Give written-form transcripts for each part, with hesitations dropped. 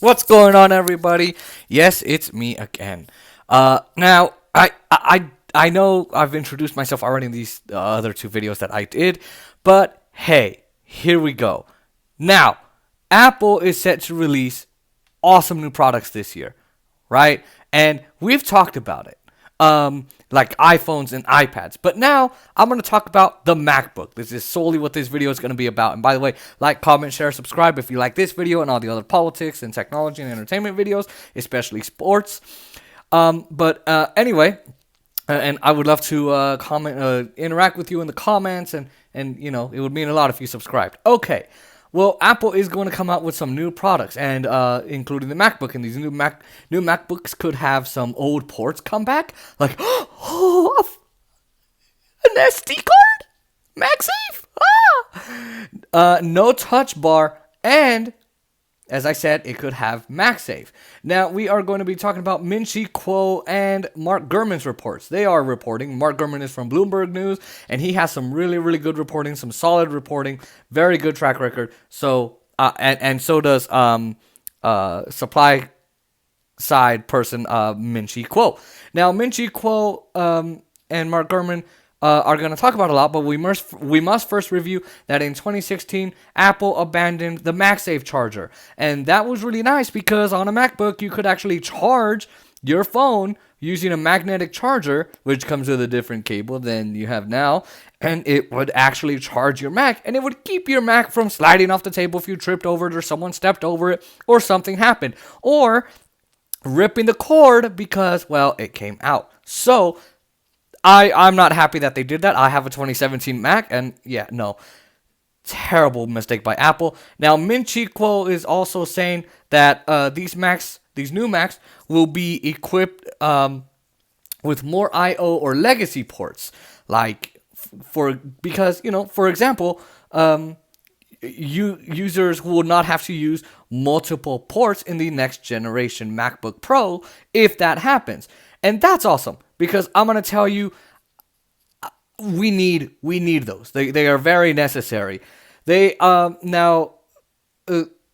What's going on, everybody? Yes, it's me again. Now I know I've introduced myself already in these other two videos that I did, but hey, here we go. Now, Apple is set to release awesome new products this year, right? And we've talked about it, like iPhones and iPads. But now I'm going to talk about the MacBook. This is solely what this video is going to be about. And by the way, like, comment, share, subscribe if you like this video and all the other politics and technology and entertainment videos, especially sports. Anyway, and I would love to comment, interact with you in the comments, and it would mean a lot if you subscribed. Okay. Well, Apple is going to come out with some new products, and including the MacBook. And these new MacBooks could have some old ports come back, like an SD card, MagSafe. No Touch Bar, and as I said, it could have MagSafe. Now, we are going to be talking about Min-Chi Kuo and Mark Gurman's reports. They are reporting. Mark Gurman is from Bloomberg News, and he has some really, really good reporting, some solid reporting, very good track record. So, and so does supply side person Min-Chi Kuo. Now, Min-Chi Kuo and Mark Gurman are going to talk about a lot, but we must first review that in 2016, Apple abandoned the MagSafe charger. And that was really nice because on a MacBook, you could actually charge your phone using a magnetic charger, which comes with a different cable than you have now, and it would actually charge your Mac, and it would keep your Mac from sliding off the table if you tripped over it or someone stepped over it or something happened, or ripping the cord because, well, it came out. So I'm not happy that they did that. I have a 2017 Mac, and yeah, no. Terrible mistake by Apple. Now, Min-Chi Kuo is also saying that these new Macs, will be equipped with more I/O or legacy ports. Like, because, for example, users will not have to use multiple ports in the next generation MacBook Pro if that happens. And that's awesome, because I'm going to tell you, we need those. They are very necessary. They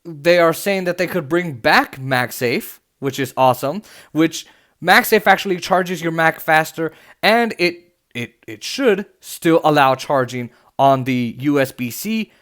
they are saying that they could bring back MagSafe, which is awesome. Which MagSafe actually charges your Mac faster, and it should still allow charging on the USB-C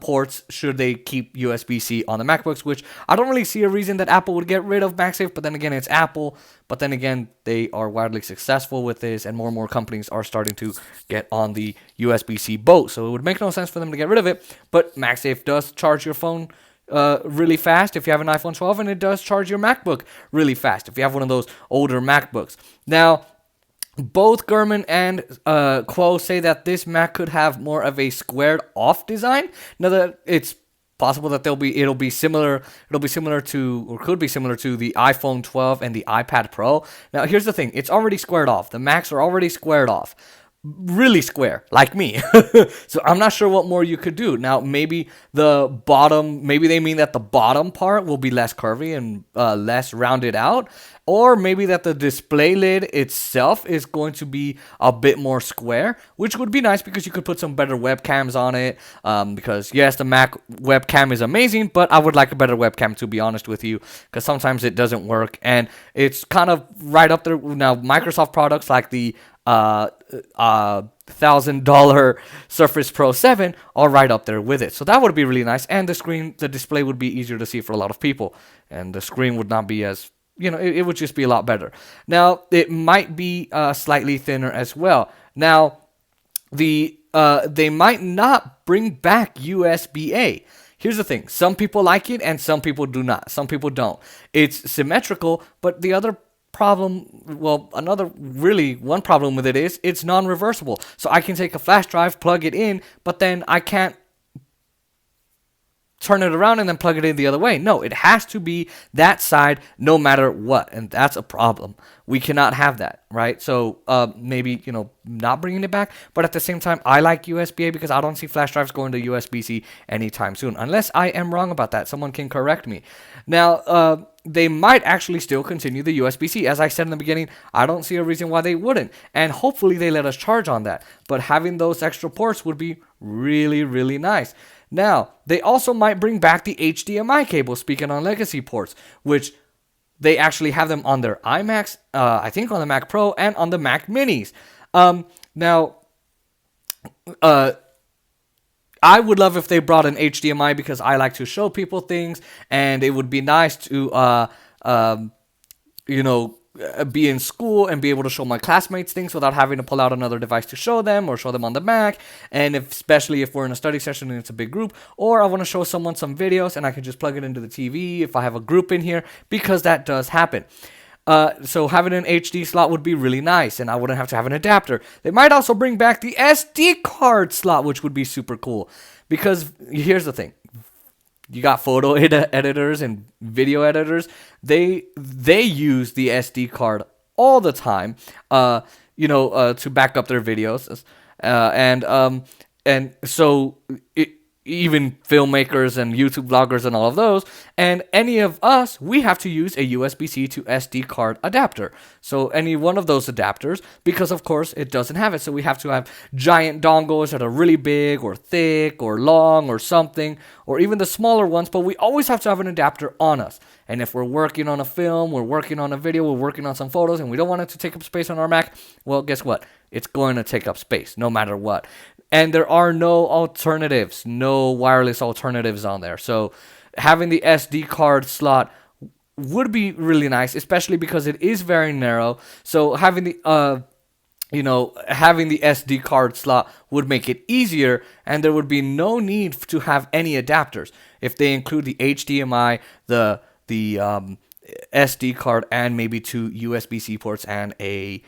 ports, should they keep USB-C on the MacBooks, which I don't really see a reason that Apple would get rid of MagSafe, but then again, it's Apple. But then again, they are widely successful with this, and more companies are starting to get on the USB-C boat, so it would make no sense for them to get rid of it. But MagSafe does charge your phone really fast if you have an iPhone 12, and it does charge your MacBook really fast if you have one of those older MacBooks. Now, both Gurman and Kuo say that this Mac could have more of a squared off design. Now, that it's possible that it'll be similar to, or could be similar to, the iPhone 12 and the iPad Pro. Now, here's the thing: it's already squared off. The Macs are already squared off, really square, like me. So I'm not sure what more you could do. Now, maybe they mean that the bottom part will be less curvy and less rounded out, or maybe that the display lid itself is going to be a bit more square, which would be nice because you could put some better webcams on it. Because yes, the Mac webcam is amazing, but I would like a better webcam, to be honest with you, because sometimes it doesn't work, and it's kind of right up there. Now, Microsoft products like the $1,000 Surface Pro 7 are right up there with it. So that would be really nice. And the display would be easier to see for a lot of people. And the screen would not be as, it would just be a lot better. Now, it might be slightly thinner as well. Now, they might not bring back USB-A. Here's the thing. Some people like it and some people do not. Some people don't. It's symmetrical, but the other one problem with it is it's non-reversible. So I can take a flash drive, plug it in, but then I can't turn it around and then plug it in the other way. No, it has to be that side no matter what, and that's a problem. We cannot have that, right? So maybe, not bringing it back, but at the same time, I like USB-A because I don't see flash drives going to USB-C anytime soon, unless I am wrong about that. Someone can correct me. Now, they might actually still continue the USB-C. As I said in the beginning, I don't see a reason why they wouldn't, and hopefully they let us charge on that. But having those extra ports would be really, really nice. Now, they also might bring back the HDMI cable, speaking on legacy ports, which they actually have them on their iMacs, I think on the Mac Pro and on the Mac Minis. Now, I would love if they brought an HDMI because I like to show people things, and it would be nice to, be in school and be able to show my classmates things without having to pull out another device to show them or show them on the Mac. And especially if we're in a study session and it's a big group, or I want to show someone some videos and I can just plug it into the TV if I have a group in here, because that does happen. So having an HD slot would be really nice, and I wouldn't have to have an adapter. They might also bring back the SD card slot, which would be super cool. Because here's the thing. You got photo editors and video editors. They use the SD card all the time, to back up their videos, and so even filmmakers and YouTube vloggers and all of those, and any of us, we have to use a USB-C to SD card adapter. So any one of those adapters, because of course it doesn't have it. So we have to have giant dongles that are really big or thick or long or something, or even the smaller ones, but we always have to have an adapter on us. And if we're working on a film, we're working on a video, we're working on some photos, and we don't want it to take up space on our Mac, well, guess what? It's going to take up space no matter what. And there are no alternatives, no wireless alternatives on there. So having the SD card slot would be really nice, especially because it is very narrow. So having the having the SD card slot would make it easier, and there would be no need to have any adapters if they include the HDMI, the SD card, and maybe 2 USB-C ports and a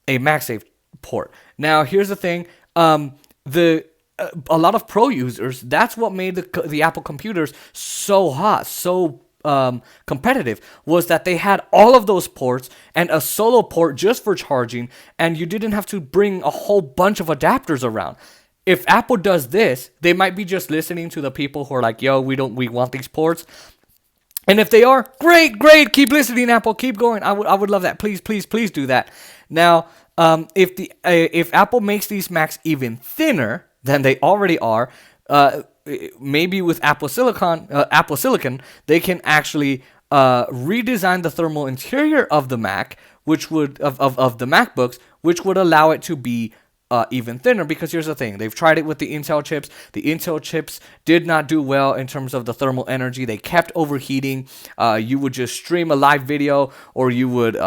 MagSafe port. Now, here's the thing. A lot of pro users, that's what made the Apple computers so hot, so competitive, was that they had all of those ports and a solo port just for charging, and you didn't have to bring a whole bunch of adapters around. If Apple does this, they might be just listening to the people who are like, yo, we want these ports. And if they are, great, keep listening, Apple, keep going. I would love that. Please do that. Now, if Apple makes these Macs even thinner than they already are, maybe with Apple Silicon, they can actually redesign the thermal interior of the Mac, which would of the MacBooks, which would allow it to be even thinner. Because here's the thing, they've tried it with the Intel chips. The Intel chips did not do well in terms of the thermal energy. They kept overheating. You would just stream a live video, or you would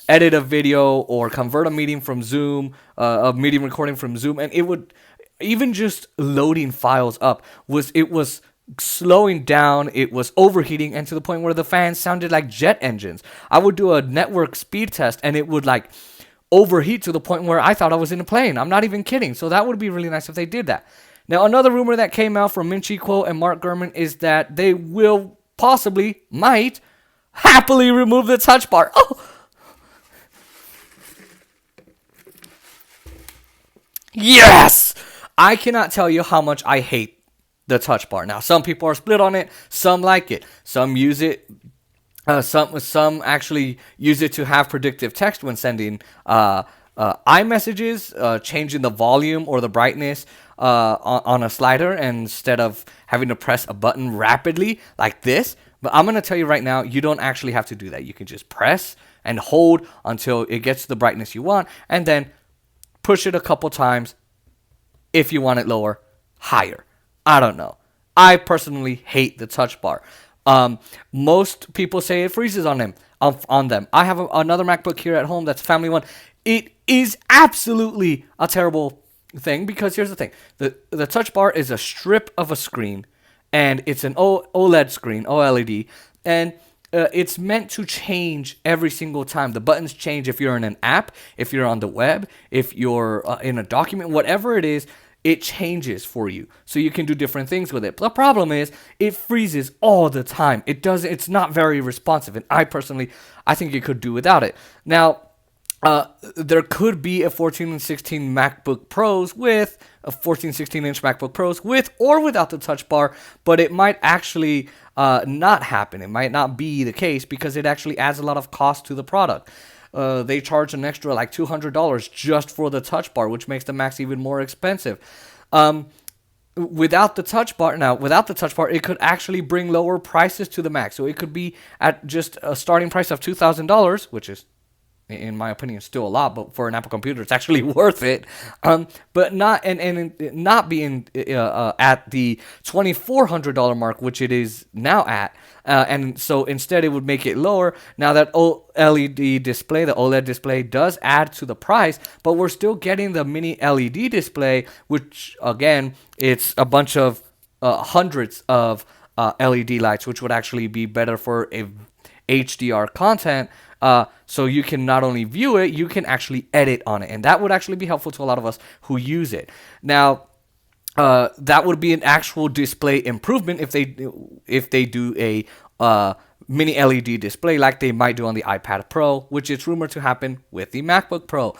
edit a video, or convert a meeting from Zoom, a meeting recording from Zoom, and it would even just loading files up was slowing down. It was overheating, and to the point where the fans sounded like jet engines. I would do a network speed test, and it would like overheat to the point where I thought I was in a plane. I'm not even kidding. So that would be really nice if they did that. Now, another rumor that came out from Min Chi Kuo and Mark Gurman is that they might happily remove the touch bar. Oh! Yes! I cannot tell you how much I hate the touch bar. Now, some people are split on it. Some like it. Some use it. Some actually use it to have predictive text when sending iMessages, changing the volume or the brightness on a slider instead of having to press a button rapidly like this. But I'm going to tell you right now, you don't actually have to do that. You can just press and hold until it gets to the brightness you want, and then push it a couple times if you want it lower, higher. I don't know. I personally hate the touch bar. Most people say it freezes on them. I have another MacBook here at home that's a family one. It is absolutely a terrible thing, because here's the thing. The touch bar is a strip of a screen, and it's an OLED screen, OLED, and it's meant to change every single time. The buttons change if you're in an app, if you're on the web, if you're in a document, whatever it is. It changes for you, so you can do different things with it. But the problem is, it freezes all the time. It's not very responsive, and I think it could do without it. Now, there could be a 14 and 16 MacBook Pros with a 14, 16-inch MacBook Pros with or without the touch bar, but it might actually not happen. It might not be the case, because it actually adds a lot of cost to the product. They charge an extra like $200 just for the touch bar, which makes the Macs even more expensive. Without the touch bar, it could actually bring lower prices to the Mac. So it could be at just a starting price of $2,000, which is, in my opinion, still a lot, but for an Apple computer, it's actually worth it. But not not being at the $2,400 mark, which it is now at. And so instead, it would make it lower. Now that OLED display, the OLED display, does add to the price, but we're still getting the mini LED display, which again, it's a bunch of hundreds of LED lights, which would actually be better for a HDR content. So you can not only view it, you can actually edit on it, and that would actually be helpful to a lot of us who use it. Now, that would be an actual display improvement if they do a mini LED display like they might do on the iPad Pro, which is rumored to happen with the MacBook Pro.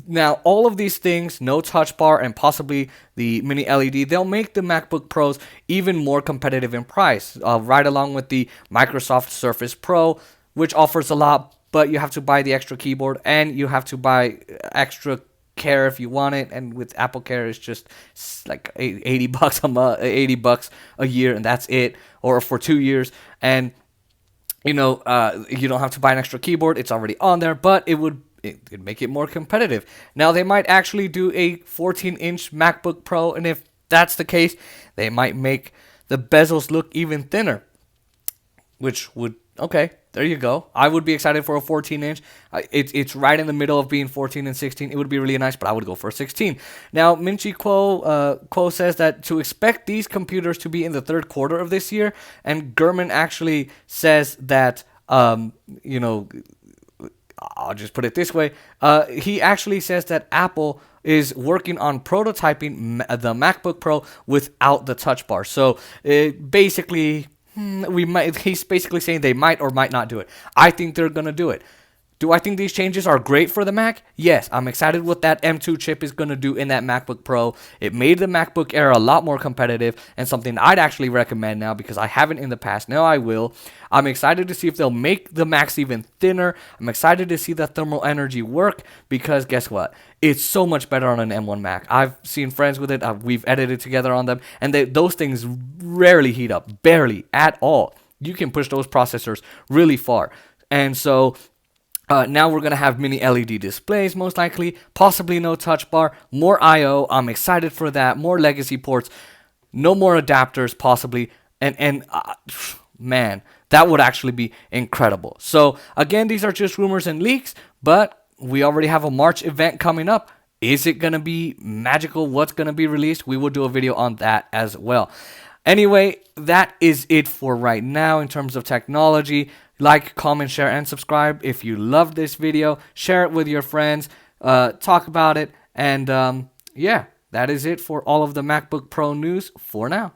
Now, all of these things, no touch bar and possibly the mini LED, they'll make the MacBook Pros even more competitive in price, right along with the Microsoft Surface Pro, which offers a lot, but you have to buy the extra keyboard and you have to buy extra Care if you want it. And with Apple Care, it's just like $80 a month, $80 a year, and that's it, or for 2 years. And you don't have to buy an extra keyboard; it's already on there, but it'd make it more competitive. Now, they might actually do a 14-inch MacBook Pro, and if that's the case, they might make the bezels look even thinner, which would, okay, there you go. I would be excited for a 14-inch. It's right in the middle of being 14 and 16. It would be really nice, but I would go for a 16. Now, Minchi Kuo says that to expect these computers to be in the third quarter of this year, and Gurman actually says that, I'll just put it this way. He actually says that Apple is working on prototyping the MacBook Pro without the touch bar. So basically, he's basically saying they might or might not do it. I think they're going to do it. Do I think these changes are great for the Mac? Yes, I'm excited what that M2 chip is going to do in that MacBook Pro. It made the MacBook Air a lot more competitive and something I'd actually recommend now because I haven't in the past. Now I will. I'm excited to see if they'll make the Macs even thinner. I'm excited to see the thermal energy work because guess what? It's so much better on an M1 Mac. I've seen friends with it. We've edited together on them, and those things rarely heat up, barely at all. You can push those processors really far. And so now we're going to have mini LED displays, most likely, possibly no touch bar, more I/O. I'm excited for that. More legacy ports, no more adapters, possibly. And man, that would actually be incredible. So again, these are just rumors and leaks, but we already have a March event coming up. Is it going to be magical? What's going to be released? We will do a video on that as well. Anyway, that is it for right now in terms of technology. Like, comment, share, and subscribe. If you loved this video, share it with your friends. Talk about it. And yeah, that is it for all of the MacBook Pro news for now.